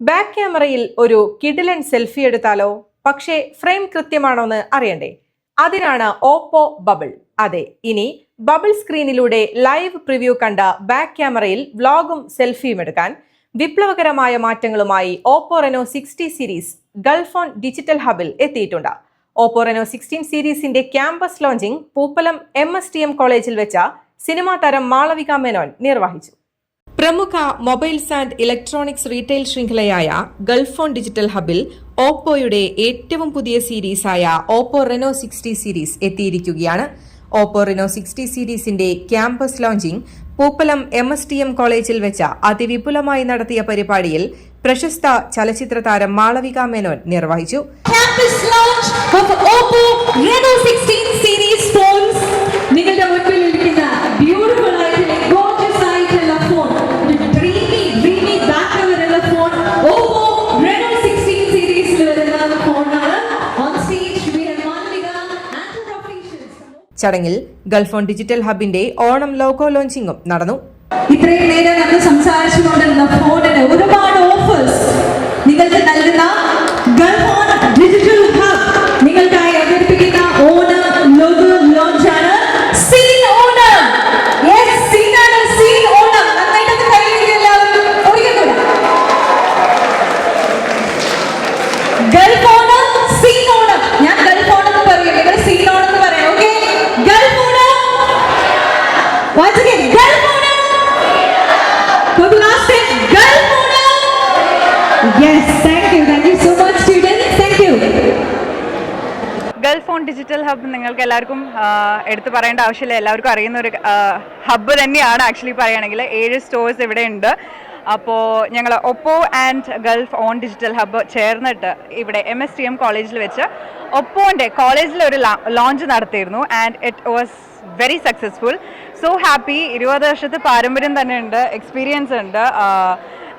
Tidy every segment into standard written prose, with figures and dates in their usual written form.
Back ക്യാമറയിൽ ഒരു കിഡിലൻ സെൽഫി എടുത്താലോ? പക്ഷേ ഫ്രെയിം കൃത്യമാണോന്ന് അറിയണ്ടേ? അതിനാണ് ഓപ്പോ ബബിൾ. അതെ, ഇനി ബബിൾ സ്ക്രീനിലൂടെ ലൈവ് പ്രിവ്യൂ കണ്ട ബാക്ക് ക്യാമറയിൽ വ്ലോഗും സെൽഫിയും എടുക്കാൻ വിപ്ലവകരമായ മാറ്റങ്ങളുമായി Oppo Reno 60 series Gulf on digital ഹബിൽ എത്തിയിട്ടുണ്ട്. ഓപ്പോ റെനോ 16 സീരീസിന്റെ ക്യാമ്പസ് ലോഞ്ചിങ് പൂപ്പലം MSTM കോളേജിൽ വെച്ച സിനിമാ താരം മാളവിക മേനോൻ നിർവഹിച്ചു. പ്രമുഖ മൊബൈൽസ് ആൻഡ് ഇലക്ട്രോണിക്സ് റീറ്റെയിൽ ശൃംഖലയായ ഗൾഫ് ഓൺ ഡിജിറ്റൽ ഹബിൽ ഓപ്പോയുടെ ഏറ്റവും പുതിയ സീരീസായ ഓപ്പോ റെനോ 60 സീരീസ് എത്തിയിരിക്കുകയാണ്. ഓപ്പോ റെനോ 60 സീരീസിന്റെ ക്യാമ്പസ് ലോഞ്ചിങ് പൂപ്പലം MSTM കോളേജിൽ വെച്ച അതിവിപുലമായി നടത്തിയ പരിപാടിയിൽ പ്രശസ്ത ചലച്ചിത്ര താരം മാളവിക മേനോൻ നിർവഹിച്ചു. നിങ്ങളുടെ മുൻപിൽ ഇരിക്കുന്ന ബ്യൂട്ടിഫുൾ ആയിട്ടുള്ള ഗോർജിയസ് ആയിട്ടുള്ള ഫോൺ, ഡ്രീമി ബാക്കിലുള്ള ഫോൺ ഓപ്പോ റെനോ 16 സീരീസിൽ വരുന്ന ഫോണാണ്. On stage we have Malavika and professionals. ചടങ്ങിൽ ഗൾഫ് ഓൺ ഡിജിറ്റൽ ഹബിന്റെ ഓണം ലോഗോ ലോഞ്ചിങ്ങും നടന്നു. ഇത്രയും നേരം നമ്മൾ സംസാരിച്ചുകൊണ്ടിരുന്ന ഫോണിന് ഒരുപാട് ഓഫേഴ്സ് നിങ്ങൾക്ക് നൽകുന്ന ഗൾഫ് ഓൺ ഡിജിറ്റൽ ഹബ് നിങ്ങൾക്കായി അവതരിപ്പിക്കുന്ന ഓണം ലോഗോ ലോഞ്ച് ആണ്. ഞാൻ ഗൾഫ് ഓണം എന്ന് പറയും, നിങ്ങൾ സീൻ ഓണം എന്ന് പറയാം. Okay, Gulf Onam. Once again, Gulf Onam. For the last time, Gulf Onam. Yes, thank you so much students. Thank you. Gulf on digital hub നിങ്ങൾക്ക് എല്ലാവർക്കും എടുത്തു പറയേണ്ട ആവശ്യമില്ല, എല്ലാവർക്കും അറിയുന്ന ഒരു ഹബ്ബ് തന്നെയാണ്. ആക്ച്വലി പറയുകയാണെങ്കിൽ 7 സ്റ്റോഴ്സ് ഇവിടെ ഉണ്ട്. അപ്പോൾ ഞങ്ങൾ Oppo and Gulf on digital hub ചേർന്നിട്ട് ഇവിടെ MSTM കോളേജിൽ വെച്ച് ഒപ്പോൻ്റെ കോളേജിൽ ഒരു ലോഞ്ച് നടത്തിയിരുന്നു. And it was very successful. So happy. 20 വർഷത്തെ പാരമ്പര്യം തന്നെ ഉണ്ട്, എക്സ്പീരിയൻസ് ഉണ്ട്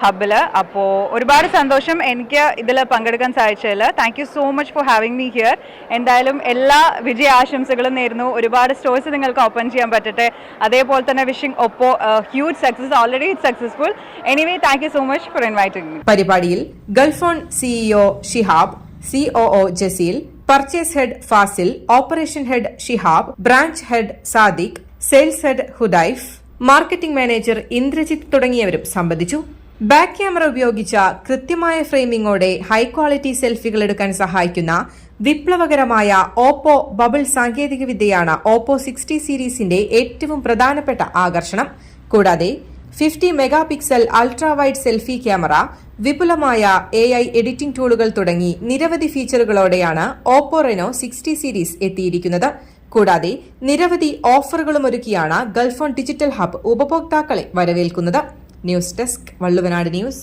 ഹബിൽ. അപ്പോൾ ഒരുപാട് സന്തോഷം എനിക്ക് ഇതിൽ പങ്കെടുക്കാൻ സാധിച്ചതിൽ. Thank you so much four having me here. എന്തായാലും എല്ലാ വിജയാശംസകളും നേരുന്നു. ഒരുപാട് സ്റ്റോഴ്സ് നിങ്ങൾക്ക് ഓപ്പൺ ചെയ്യാൻ പറ്റട്ടെ. അതേപോലെ തന്നെ wishing Oppo huge success. Already it successful. Anyway, thank you so much for inviting me. പരിപാടിയിൽ Gulf on CEO Shihab, COO Jaseel, purchase head Fasil, operation head Shihab, branch head Sadiq, sales head Hudaif, marketing manager Indrajith തുടങ്ങിയവരും സംബന്ധിച്ചു. Back camera ഉപയോഗിച്ച കൃത്യമായ ഫ്രെയിമിംഗോടെ high quality സെൽഫികൾ എടുക്കാൻ സഹായിക്കുന്ന വിപ്ലവകരമായ Oppo bubble സാങ്കേതികവിദ്യയാണ് Oppo 60 സീരീസിന്റെ ഏറ്റവും പ്രധാനപ്പെട്ട ആകർഷണം. കൂടാതെ 50 mega pixel ultra wide selfie camera, വിപുലമായ AI എഡിറ്റിംഗ് ടൂളുകൾ തുടങ്ങി നിരവധി ഫീച്ചറുകളോടെയാണ് ഓപ്പോ റെനോ 60 സീരീസ് എത്തിയിരിക്കുന്നത്. കൂടാതെ നിരവധി ഓഫറുകളും ഒരുക്കിയാണ് ഗൾഫ് ഓൺ ഡിജിറ്റൽ ഹബ് ഉപഭോക്താക്കളെ വരവേൽക്കുന്നത്. News desk, Valluvanad news.